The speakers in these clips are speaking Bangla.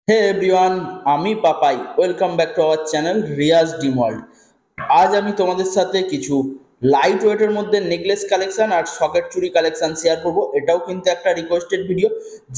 হে এভরিওয়ান, আমি Papai. Welcome back to our channel Riyaz ডিম ওয়ার্ল্ড। আজ আমি তোমাদের সাথে কিছু লাইট ওয়েটের মধ্যে নেকলেস কালেকশন আর সকেট চুড়ি কালেকশন শেয়ার করব। এটাও কিন্তু একটা রিকোয়েস্টেড ভিডিও।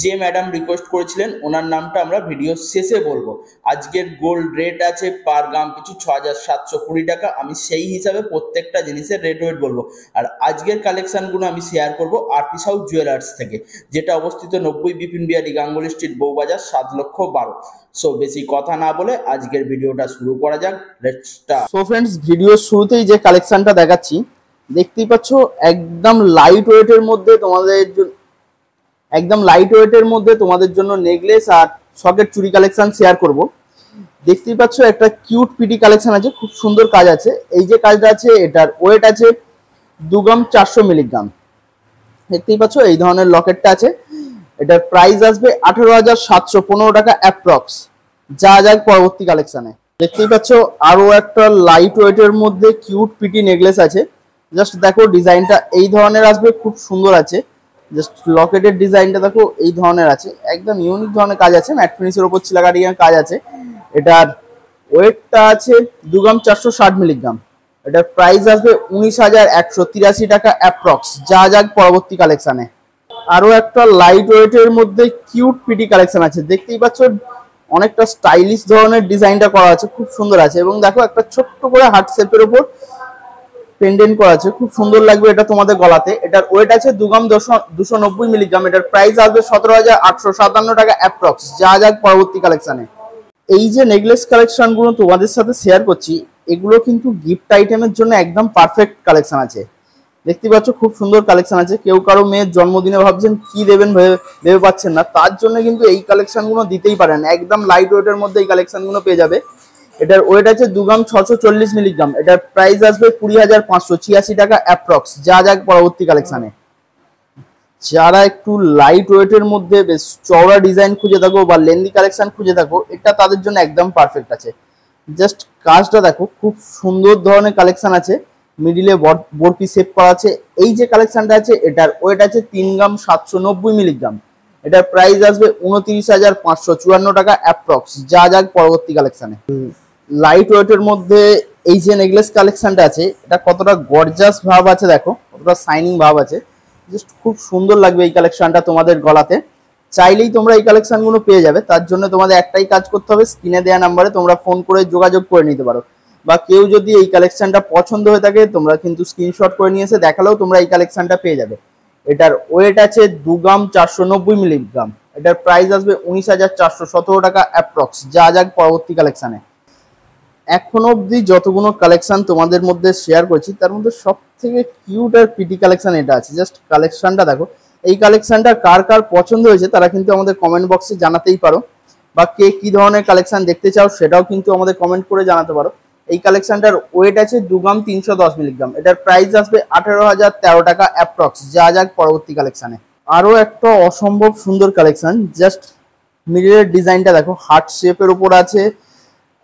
যে ম্যাডাম রিকোয়েস্ট করেছিলেন ওনার নামটা আমরা ভিডিও শেষে বলবো। আজকের গোল্ড রেট আছে পার গ্রাম পিছু 6,720 টাকা। আমি সেই হিসাবে প্রত্যেকটা জিনিসের রেট ওয়েট বলবো। আর আজকের কালেকশনগুলো আমি শেয়ার করব আরপি সাউথ জুয়েলার্স থেকে, যেটা অবস্থিত 90 বিপিন বিহারী গাঙ্গুলি স্ট্রিট, বউবাজার, 7,12,000। সো বেশি কথা না বলে আজকের ভিডিওটা শুরু করা যাক। Let's start. সো ফ্রেন্ডস, ভিডিওর শুরুতেই যে কালেকশনটা দেখাচ্ছি দেখতেই পাচ্ছ, একদম লাইট ওয়েটের মধ্যে তোমাদের জন্য নেকলেস আর সকেট চুড়ি কালেকশন শেয়ার করব। দেখতেই পাচ্ছ একটা কিউট পিটি কালেকশন আছে, খুব সুন্দর কাজ আছে। এই যে কাজটা আছে এটার ওয়েট আছে 2 গ্রাম 400 মিলিগ্রাম। দেখতেই পাচ্ছ এই ধরনের লকেটটা আছে। এটার প্রাইস আসবে 18,715 টাকা অ্যাপ্রক্স। যা যাক পরবর্তী কালেকশনে। দেখতেই পাচ্ছ আরো একটা লাইট ওয়েটের মধ্যে কিউট পিটি নেকলেস আছে। জাস্ট দেখো ডিজাইনটা এই ধরনের আসবে, খুব সুন্দর আছে। জাস্ট লকেটের ডিজাইনটা দেখো এই ধরনের আছে, একদম ইউনিক ধরনের কাজ আছে। ম্যাট ফিনিশের উপর চিলাকাটি কাজ আছে। এটার ওয়েটটা আছে 2 গ্রাম 460 মিলিগ্রাম। এটার প্রাইস আসবে 19,183 টাকা অ্যাপ্রক্স। যা যাক পরবর্তী কালেকশনে। আরো একটা লাইট ওয়েটের মধ্যে কিউট পিটি কালেকশন আছে। দেখতেই পাচ্ছ অনেকটা স্টাইলিশ ধরনের ডিজাইনটা করা আছে, খুব সুন্দর আছে। এবং দেখো একটা ছোট্ট করে হার্ট শেপের উপর পেন্ডেন্ট করা আছে, খুব সুন্দর লাগবে এটা তোমাদের গলাতে। এটার ওয়েট আছে 2 গ্রাম 290 মিলিগ্রাম। এটার প্রাইস আসবে 17,857 টাকা অ্যাপ্রক্স। যা যাক পরবর্তী কালেকশনে। এই যে নেকলেস কালেকশন গুলো তোমাদের সাথে শেয়ার করছি, এগুলো কিন্তু গিফট আইটেমের জন্য একদম পারফেক্ট কালেকশন আছে। দেখতে পাচ্ছ খুব সুন্দর কালেকশন আছে। কেউ কারো মেয়ের জন্মদিনে ভাবছেন কি দেবেন ভেবে পাচ্ছেন না, তার জন্য কিন্তু এই কালেকশন গুলো দিতেই পারেন। একদম লাইট ওয়েটের মধ্যে এই কালেকশন গুলো পেয়ে যাবে। এটার ওয়েট আছে 2 গ্রাম 640 মিলিগ্রাম। এটার প্রাইস আসবে 20,586 টাকা অ্যাপ্রক্স। যা যাক পরবর্তী কালেকশনে। যারা একটু লাইট ওয়েটের মধ্যে বেশ চওড়া ডিজাইন খুঁজে থাকো বা লেন্দি কালেকশন খুঁজে থাকো, এটা তাদের জন্য একদম পারফেক্ট আছে। জাস্ট কাজটা দেখো, খুব সুন্দর ধরনের কালেকশন আছে। মিডিলে বরফি শেপ করা আছে। এই যে কালেকশনটা আছে এটার ওয়েট আছে 3 গ্রাম 790 মিলিগ্রাম। এটার প্রাইস আসবে 29,554 টাকা অ্যাপ্রক্স। যা যাক পরবর্তী কালেকশনে। লাইট ওয়েটের মধ্যে এই যে নেকলেস কালেকশনটা আছে, এটা কতটা গর্জাস ভাব আছে দেখো, কতটা শাইনিং ভাব আছে। জাস্ট খুব সুন্দর লাগবে এই কালেকশনটা তোমাদের গলাতে। চাইলেই তোমরা এই কালেকশনগুলো পেয়ে যাবে। তার জন্য তোমাদের একটাই কাজ করতে হবে, স্ক্রিনে দেওয়া নাম্বারে তোমরা ফোন করে যোগাযোগ করে নিতে পারো। বা কেউ যদি এই কালেকশনটা পছন্দ হয়ে থাকে, তোমরা কিন্তু স্ক্রিনশট করে নিয়ে এসে দেখালেও তোমরা এই কালেকশনটা পেয়ে যাবে। এটার ওয়েট আছে 2 গ্রাম 490 মিলিগ্রাম। এটার প্রাইস আসবে 19,417 টাকা অ্যাপ্রক্স। যা যাক পরবর্তী কালেকশনে। এখনো অবধি যতগুলো কালেকশন তোমাদের মধ্যে শেয়ার করছি, তার মধ্যে সব থেকে কিউট আর পিটি কালেকশন এটা আছে। জাস্ট কালেকশনটা দেখো। এই কালেকশনটা কার কার পছন্দ হয়েছে তারা কিন্তু আমাদের কমেন্ট বক্সে জানাতেই পারো। বা কে কি ধরনের কালেকশন দেখতে চাও সেটাও কিন্তু আমাদের কমেন্ট করে জানাতে পারো। এই কালেকশনটার ওয়েট আছে 2 গ্রাম 310 মিলিগ্রাম। এটার প্রাইস আসবে 18,013 টাকা অ্যাপ্রক্স। যা যাক পরবর্তী কালেকশনে। আরো একটা অসম্ভব সুন্দর কালেকশন। জাস্ট মিডিলের ডিজাইনটা দেখো, হার্ট শেপের উপর আছে,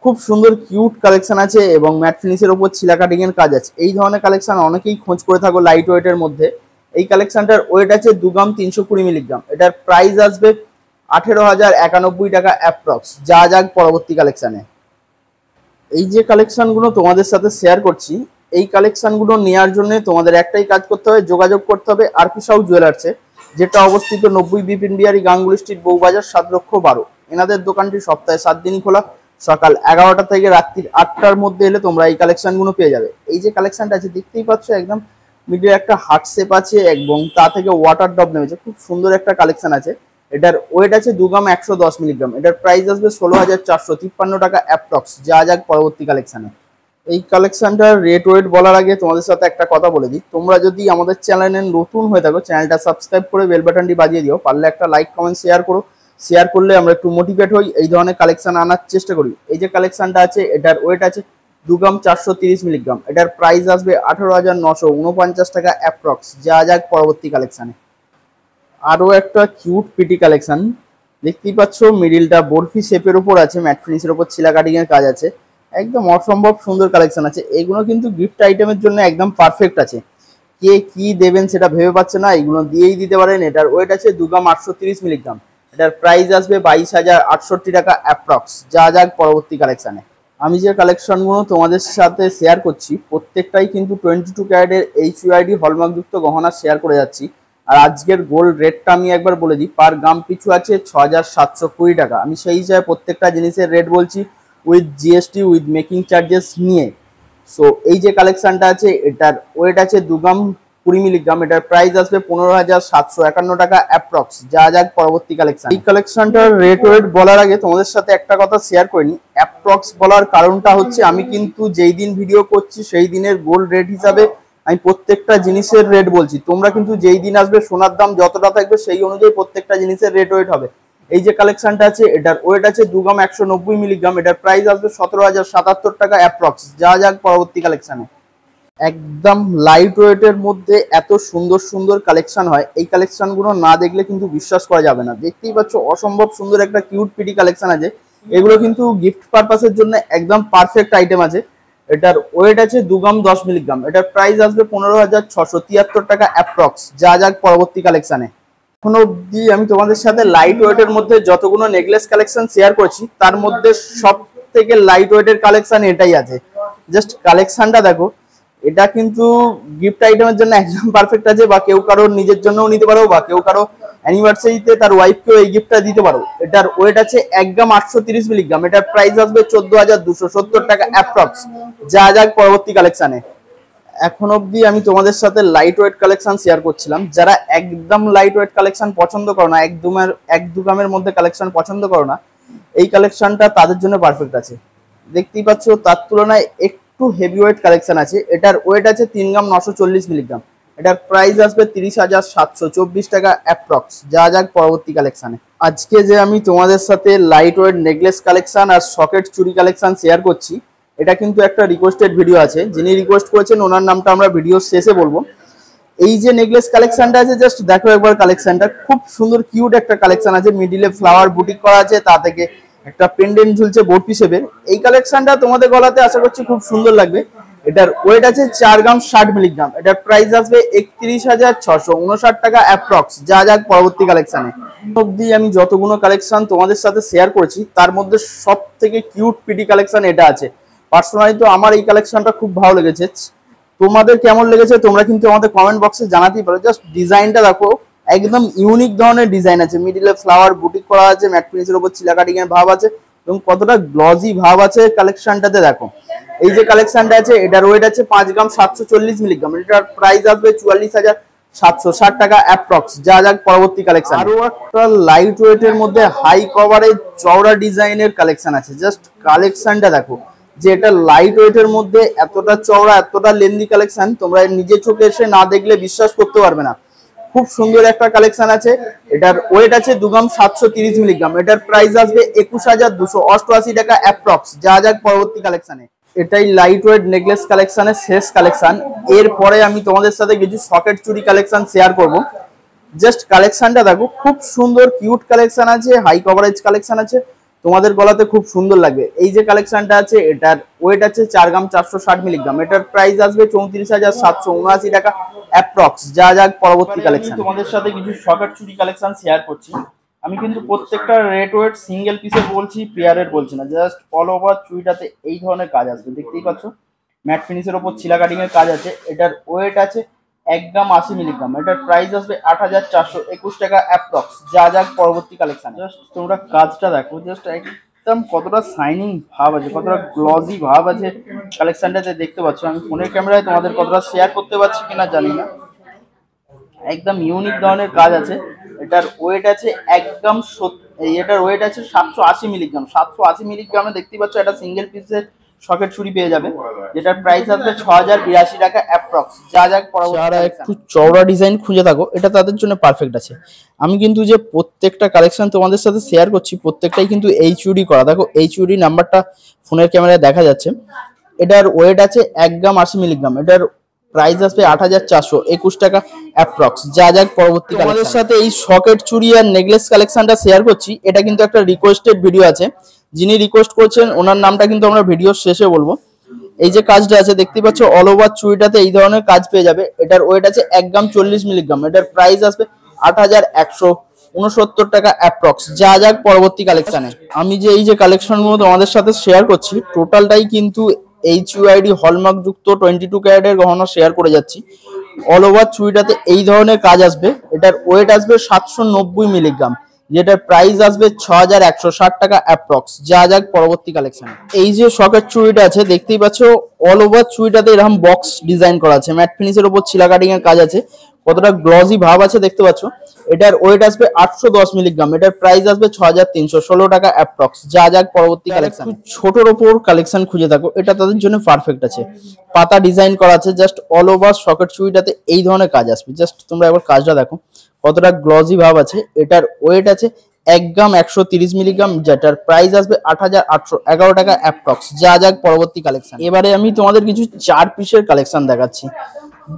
খুব সুন্দর কিউট কালেকশন আছে। এবং ম্যাট ফিনিশের উপর ছিলা কাটিং এর কাজ আছে। এই ধরনের কালেকশন অনেকেই খোঁজ করে থাকো লাইট ওয়েটের মধ্যে। এই কালেকশনটার ওয়েট আছে 2 গ্রাম 320 মিলিগ্রাম। এটার প্রাইস আসবে 18,091 টাকা অ্যাপ্রক্স। যা যাক পরবর্তী কালেকশনে। এই যে কালেকশনগুলো তোমাদের সাথে শেয়ার করছি, এই কালেকশনগুলো নেওয়ার জন্য তোমাদের একটাই কাজ করতে হবে, যোগাযোগ করতে হবে আরপি সাউথ জুয়েলার্সে, যেটা অবস্থিত 90 বিপিন বিহারী গাঙ্গুলি স্ট্রিট, বউবাজার, 7,12,000। এনাদের দোকানটি সপ্তাহে 7 দিনই খোলা। সকাল 11টা থেকে রাত্রি 8টার মধ্যে এলে তোমরা এই কালেকশনগুলো পেয়ে যাবে। এই যে কালেকশনটা আছে দেখতেই পাচ্ছ, একদম মিডিলে একটা হার্ট শেপ আছে এবং তা থেকে ওয়াটার ড্রপ নেমেছে, খুব সুন্দর একটা কালেকশন আছে। এটার ওয়েট আছে 2 গ্রাম 110 মিলিগ্রাম। এটার প্রাইস আসবে 16,453 টাকা অ্যাপ্রক্স। যা যাক পরবর্তী কালেকশনে। এই কালেকশনটার রেট ওয়েট বলার আগে তোমাদের সাথে একটা কথা বলে দিই, তোমরা যদি আমাদের চ্যানেলে নতুন হয়ে থাকো চ্যানেলটা সাবস্ক্রাইব করে বেল বাটনটি বাজিয়ে দিও। পারলে একটা লাইক কমেন্ট শেয়ার করো। শেয়ার করলে আমরা একটু মোটিভেট হই, এই ধরনের কালেকশন আনার চেষ্টা করি। এই যে কালেকশনটা আছে এটার ওয়েট আছে 2 গ্রাম 430 মিলিগ্রাম। এটার প্রাইস আসবে 18,949 টাকা অ্যাপ্রক্স। যা যাক পরবর্তী কালেকশনে। আরো একটা কিউট পিটি কালেকশন দেখতেই পাচ্ছ, মিডিলটা বরফি শেপের উপর আছে, ম্যাট ফিনিশের উপর ছিলা কাটিং এর কাজ আছে। একদম অসম্ভব সুন্দর কালেকশন আছে। এগুলো কিন্তু গিফট আইটেমের জন্য একদম পারফেক্ট আছে। কে কি দেবেন সেটা ভেবে পাচ্ছে না, এগুলো দিয়েই দিতে পারেন। এটার ওয়েট আছে 2 গ্রাম 830 মিলিগ্রাম। এটার প্রাইস আসবে 22,068 টাকা অ্যাপ্রক্স। যা যাক পরবর্তী কালেকশানে। আমি যে কালেকশনগুলো তোমাদের সাথে শেয়ার করছি প্রত্যেকটাই কিন্তু 22 ক্যারেটের HUID হলমার্কযুক্ত গহনা শেয়ার করে যাচ্ছি। আর আজকের গোল্ড রেটটা আমি একবার বলে দিই, পার গ্রাম পিছু আছে 6,720 টাকা। আমি সেই হিসাবে প্রত্যেকটা জিনিসের রেট বলছি with GST with making charges নিয়ে। সো এই যে কালেকশনটা আছে এটার ওয়েট আছে 2 গ্রাম 20 মিলিগ্রাম। এটার প্রাইস আসবে 15,751 টাকা অ্যাপ্রক্স। যা যাক পরবর্তী কালেকশন। এই কালেকশনটার রেট ওয়েট বলার আগে তোমাদের সাথে একটা কথা শেয়ার করিনি। অ্যাপ্রক্স বলার কারণটা হচ্ছে আমি কিন্তু যেই দিন ভিডিও করছি সেই দিনের গোল্ড রেট হিসাবে আমি প্রত্যেকটা জিনিসের রেট বলছি। তোমরা কিন্তু যেই দিন আসবে সোনার দাম যতটা থাকবে সেই অনুযায়ী প্রত্যেকটা জিনিসের রেট ওয়েট হবে। এই যে কালেকশনটা আছে এটার ওয়েট আছে 2 গ্রাম 190 মিলিগ্রাম। এটার প্রাইস আসবে 17,077 টাকা অ্যাপ্রক্স। যা যাক পরবর্তী কালেকশনে। একদম লাইট ওয়েটের মধ্যে এত সুন্দর সুন্দর কালেকশন হয়, এই কালেকশনগুলো না দেখলে কিন্তু বিশ্বাস করা যাবে না। দেখতেই পাচ্ছ অসম্ভব সুন্দর একটা কিউট পিটি কালেকশন আছে। এগুলো কিন্তু গিফট পারপাসের জন্য একদম পারফেক্ট আইটেম আছে। এটার ওয়েট আছে 2 গ্রাম 10 মিলিগ্রাম। এটার প্রাইস আসবে 15,673 টাকা অ্যাপ্রক্স। যা যাক পরবর্তী কালেকশনে। এখনো অবধি আমি তোমাদের সাথে লাইট ওয়েটের মধ্যে যতগুলো নেকলেস কালেকশন শেয়ার করছি তার মধ্যে সব থেকে লাইট ওয়েটের কালেকশন এটাই আছে। জাস্ট কালেকশনটা দেখো, এটা কিন্তু গিফট আইটেমের জন্য একদম পারফেক্ট আছে, বা কেউ কারোর নিজের জন্যও নিতে পারো, বা কেউ কারো অ্যানিভার্সারিতে তার ওয়াইফকেও এই গিফটটা দিতে পারো। এটার ওয়েট আছে 1 গ্রাম 830 মিলিগ্রাম। এটার প্রাইস আসবে 14,270 টাকা অ্যাপ্রক্স। যা যাক পরবর্তী কালেকশনে। এখন অবধি আমি তোমাদের সাথে লাইট ওয়েট কালেকশন শেয়ার করছিলাম। যারা একদম লাইট ওয়েট কালেকশন পছন্দ করো না, এক দু গ্রামের মধ্যে কালেকশন পছন্দ করো না, এই কালেকশনটা তাদের জন্য পারফেক্ট আছে। দেখতেই পাচ্ছ তার তুলনায় একটু হেভি ওয়েট কালেকশন আছে। এটার ওয়েট আছে 3 গ্রাম 940 মিলিগ্রাম। এটার প্রাইস আসবে 30,724 টাকা অ্যাপ্রক্স। যা যাক পরবর্তী কালেকশনে। আজকে যে আমি তোমাদের সাথে লাইট ওয়েট নেকলেস কালেকশন আর সকেট চুড়ি কালেকশন শেয়ার করছি, এটা কিন্তু একটা রিকোয়েস্টেড ভিডিও আছে। যিনি রিকোয়েস্ট করেছেন ওনার নামটা আমরা ভিডিও শেষে বলবো। এই যে নেকলেস কালেকশনটা আছে জাস্ট দেখো একবার কালেকশনটা, খুব সুন্দর কিউট একটা কালেকশন আছে। মিডিলে ফ্লাওয়ার বুটিক করা আছে, তা থেকে একটা পেন্ডেন্ট ঝুলছে বোট হিসেবে। এই কালেকশনটা তোমাদের গলাতে আশা করছি খুব সুন্দর লাগবে। এটার ওয়েট আছে 4 গ্রাম 60 মিলিগ্রাম। এটার প্রাইস আসবে 31,659 টাকা অ্যাপ্রক্স। যা যাক পরবর্তী কালেকশনে। অবধি আমি যতগুলো কালেকশন তোমাদের সাথে শেয়ার করেছি তার মধ্যে সব থেকে কিউট পিটি কালেকশন এটা আছে। পার্সোনালি তো আমার এই কালেকশনটা খুব ভালো লেগেছে। তোমাদের কেমন লেগেছে তোমরা কিন্তু আমাদের কমেন্ট বক্সে জানাতেই পারো। জাস্ট ডিজাইনটা দেখো, একদম ইউনিক ধরনের ডিজাইন আছে। মিডিলে ফ্লাওয়ার বুটিক করা আছে, ম্যাট ফিনিশের উপর চিলা কাটিং এর ভাব আছে এবং কতটা গ্লজি ভাব আছে কালেকশনটাতে দেখো। এই যে কালেকশনটা আছে এটার ওয়েট আছে 5 গ্রাম 740 মিলিগ্রাম। এটার প্রাইস আসবে 44,760 টাকা অ্যাপ্রক্স। যা যাক পরবর্তী কালেকশন। আরো একটা লাইট ওয়েটের মধ্যে হাই কভারেজ চওড়া ডিজাইনের কালেকশন আছে। জাস্ট কালেকশনটা দেখো, যে এটা লাইট ওয়েটের মধ্যে এতটা চওড়া এতটা লেন্দি কালেকশন তোমরা নিজে চোখে এসে না দেখলে বিশ্বাস করতে পারবে না। খুব সুন্দর একটা কালেকশন আছে। এটার ওয়েট আছে 2 গ্রাম 730 মিলিগ্রাম। এটার প্রাইস আসবে 21,288 টাকা অ্যাপ্রক্স। যা যাক পরবর্তী কালেকশনে। এটাই লাইট ওয়েট নেকলেস কালেকশনের শেষ কালেকশন। এরপরে আমি তোমাদের সাথে কিছু সকেট চুড়ি কালেকশন শেয়ার করব। জাস্ট কালেকশনটা দেখো, খুব সুন্দর কিউট কালেকশন আছে, হাই কভারেজ কালেকশন আছে, তোমাদের গলাতে খুব সুন্দর লাগবে। এই যে কালেকশনটা আছে এটার ওয়েট আছে 4 গ্রাম 460 মিলিগ্রাম। এটার প্রাইস আসবে 34,779 টাকা অ্যাপ্রক্স। যা যাক পরবর্তী কালেকশন। তোমাদের সাথে কিছু সকেট চুড়ি কালেকশন শেয়ার করছি। আমি কিন্তু প্রত্যেকটা রেট ওয়েট সিঙ্গেল পিসের বলছি, পেয়ারের বলছি না। জাস্ট অল ওভার চুড়িটাতে এই ধরনের কাজ আসবে, দেখতেই পাচ্ছ ম্যাট ফিনিশের ওপর চিলা কাটিং এর কাজ আছে। এটার ওয়েট আছে 1 গ্রাম 80 মিলিগ্রাম। এটার প্রাইস আসবে 8,421 টাকা অ্যাপ্রক্স। যা যাক পরবর্তী কালেকশন। জাস্ট তোমরা কাজটা দেখো, জাস্ট একদম কতটা শাইনিং ভাব আছে, কতটা গ্লজি ভাব আছে কালেকশনটাতে দেখতে পাচ্ছ। আমি ফোনের ক্যামেরায় তোমাদের কতটা শেয়ার করতে পারছি কিনা জানি না। একদম ইউনিক ধরনের কাজ আছে। এটার ওয়েট আছে 1 গ্রাম এটার ওয়েট আছে 780 মিলিগ্রাম। 780 মিলিগ্রামে দেখতে পাচ্ছ একটা সিঙ্গেল পিসের সকেট চুড়ি পেয়ে যাবে, যেটার প্রাইস আসবে 6,082 টাকা অ্যাপ্রক্স। যা যাক পরবর্তী। যারা একটু চওড়া ডিজাইন খুঁজে থাকো এটা তাদের জন্য পারফেক্ট আছে। আমি কিন্তু যে প্রত্যেকটা কালেকশন তোমাদের সাথে শেয়ার করছি প্রত্যেকটাই কিন্তু HUD করা। দেখো HUD নাম্বারটা ফোনের ক্যামেরায় দেখা যাচ্ছে। এটার ওয়েট আছে 1 গ্রাম 80 মিলিগ্রাম। এটার প্রাইস আসবে 8,421 টাকা অ্যাপ্রক্স। যা যাক পরবর্তী। আমাদের সাথে এই সকেট চুড়ি আর নেকলেস কালেকশনটা শেয়ার করছি, এটা কিন্তু একটা রিকোয়েস্টেড ভিডিও আছে। যিনি রিকোয়েস্ট করছেন ওনার নামটা কিন্তু আমরা ভিডিওর শেষে বলবো। এই যে কাজটা আছে দেখতে পাচ্ছ অল ওভার চুড়িটাতে এই ধরনের কাজ পেয়ে যাবে। এটার ওয়েট আছে 1 গ্রাম 40 মিলিগ্রাম। এটার প্রাইস আসবে 69 টাকা অ্যাপ্রক্স। যা যাক পরবর্তী কালেকশানে। আমি যে এই যে কালেকশনগুলো তোমাদের সাথে শেয়ার করছি টোটালটাই কিন্তু HUID হলমার্ক যুক্ত 22 ক্যারেটের গহনা শেয়ার করে যাচ্ছি। অল ওভার চুড়িটাতে এই ধরনের কাজ আসবে। এটার ওয়েট আসবে 790 মিলিগ্রাম, যেটার প্রাইস আসবে 6160 টাকা অ্যাপ্রক্স। যা যাক পরবর্তী কালেকশন। এই যে শকের চুড়িটা আছে দেখতেই পাচ্ছ, অল ওভার চুড়িটাতে এরকম বক্স ডিজাইন করা আছে, ম্যাট ফিনিশের উপর ছিলা কাটিং এর কাজ আছে, কতটা গ্লসি ভাব আছে দেখতে পাচ্ছ। এটার ওয়েট আসবে 810 মিলিগ্রাম, এটার প্রাইস আসবে 6316 টাকা অ্যাপ্রক্স। যা যাক পরবর্তী কালেকশন। ছোটর ওপর কালেকশন খুঁজে থাকো, এটা তাদের জন্য পারফেক্ট আছে। পাতা ডিজাইন করা আছে, জাস্ট অল ওভার শকের চুড়িটাতে এই ধরনের কাজ আসবে। জাস্ট তোমরা একবার কাজটা দেখো কতটা গ্লসি ভাব আছে। এটার ওয়েট আছে 1 গ্রাম 130 মিলিগ্রাম, যেটার প্রাইস আসবে 8811 টাকা অ্যাপ্রক্স। যা যাক পরবর্তী কালেকশন। এবারে আমি তোমাদের কিছু 4 পিসের কালেকশন দেখাচ্ছি।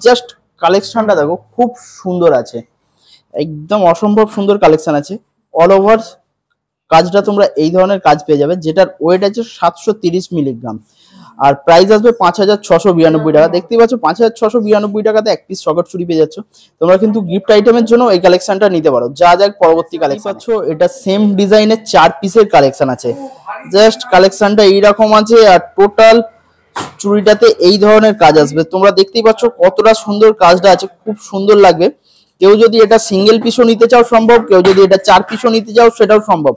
জাস্ট কালেকশনটা দেখো, খুব সুন্দর আছে, একদম অসম্ভব সুন্দর কালেকশন আছে। অল ওভার কাজটা তোমরা এই ধরনের কাজ পেয়ে যাবে, যেটার ওয়েট আছে 730 মিলিগ্রাম, আর প্রাইস আসবে 5692 টাকা। দেখতেই পাচ্ছ 5692 টাকাতে এক পিস শকের চুড়ি পেয়ে যাচ্ছ। তোমরা কিন্তু গিফট আইটেমের জন্য এই কালেকশনটা নিতে পারো। যা যাক পরবর্তী কালেকশন। পাচ্ছ এটা সেম ডিজাইনের 4 পিসের কালেকশন আছে। জাস্ট কালেকশনটা এইরকম আছে, আর টোটাল চুড়িটাতে এই ধরনের কাজ আসবে। তোমরা দেখতেই পাচ্ছ কতটা সুন্দর কাজটা আছে, খুব সুন্দর লাগবে। কেউ যদি এটা সিঙ্গেল পিসও নিতে চাও সম্ভব, কেউ যদি এটা 4 পিসও নিতে চাও সেটাও সম্ভব।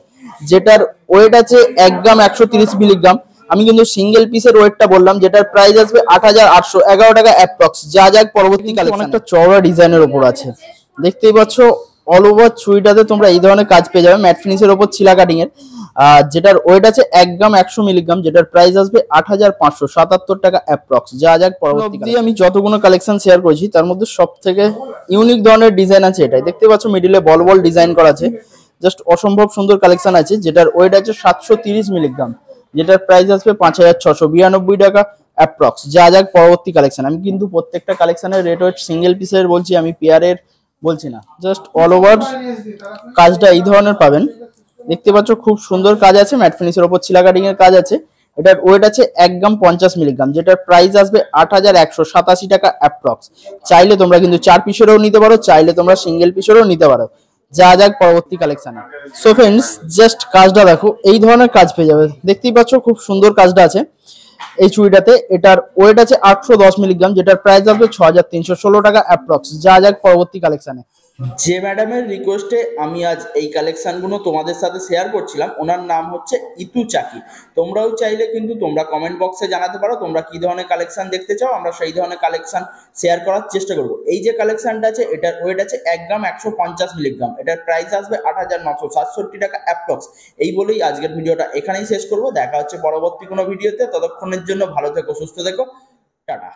যেটার ওয়েট আছে 1 গ্রাম 130 মিলিগ্রাম। আমি কিন্তু সিঙ্গেল পিসের ওয়েটটা বললাম, যেটার প্রাইস আসবে 8811 টাকা অ্যাপ্রক্স। যা যাক পরবর্তী কালেকশন। অনেকটা চওড়া ডিজাইনের উপর আছে, দেখতেই পাচ্ছ। অল ওভার চুড়িটাতে তোমরা এই ধরনের কাজ পেয়ে যাবে, ম্যাট ফিনিশের উপর ছিলা কাটিং এর, যেটার ওয়েট আছে 1 গ্রাম 100 মিলিগ্রাম, যেটার প্রাইস আসবে 8577 টাকা অ্যাপ্রক্স। যা যাক পরবর্তী। আমি যতগুলো কালেকশন শেয়ার করেছি তার মধ্যে সব থেকে ইউনিক ধরনের ডিজাইন আছে এটাই। দেখতে পাচ্ছ মিডিলে বল বল ডিজাইন করা আছে, জাস্ট অসম্ভব সুন্দর কালেকশন আছে। যেটার ওয়েট আছে 730 মিলিগ্রাম, যেটার প্রাইস আসবে 5692 টাকা অ্যাপ্রক্স। যা যাক পরবর্তী কালেকশন। আমি কিন্তু প্রত্যেকটা কালেকশনের রেট ওয়েট সিঙ্গেল পিসের বলছি, আমি পেয়ারের বলছি না। জাস্ট অল ওভার কাজটা এই ধরনের পাবেন। দেখতে পাচ্ছ খুব সুন্দর কাজ আছে, ম্যাট ফিনিশের উপর ছিলা কাটিং এর কাজ আছে। এটার ওয়েট আছে 1 গ্রাম 50 মিলিগ্রাম, যেটার প্রাইস আসবে 8187 টাকা অ্যাপ্রক্স। চাইলে তোমরা কিন্তু 4 পিসেরও নিতে পারো, চাইলে তোমরা সিঙ্গেল পিসেরও নিতে পারো। যা যাক পরবর্তী কালেকশনে। সো ফ্রেন্ডস, জাস্ট কাজটা দেখো, এই ধরনের কাজ পেয়ে যাবে। দেখতেই পাচ্ছ খুব সুন্দর কাজটা আছে এই চুড়িটাতে। এটার ওয়েট আছে 810 মিলিগ্রাম, যেটার প্রাইস আসবে 6316 টাকা অ্যাপ্রক্স। যা যাক পরবর্তী কালেকশনে। যে ম্যাডামের রিকোয়েস্টে আমি আজ এই কালেকশনগুলো তোমাদের সাথে শেয়ার করছিলাম, ওনার নাম হচ্ছে ইতু চাকি। তোমরাও চাইলে কিন্তু তোমরা কমেন্ট বক্সে জানাতে পারো তোমরা কি ধরনের কালেকশন দেখতে চাও, আমরা সেই ধরনের কালেকশন শেয়ার করার চেষ্টা করব। এই যে কালেকশনটা আছে এটার ওয়েট আছে 1 গ্রাম 150 মিলিগ্রাম, এটার প্রাইস আসবে 8967 টাকা অ্যাপ্রক্স। এই বলেই আজকের ভিডিওটা এখানেই শেষ করব। দেখা হচ্ছে পরবর্তী কোনো ভিডিওতে, ততক্ষণের জন্য ভালো থেকো, সুস্থ থেকো, টাটা।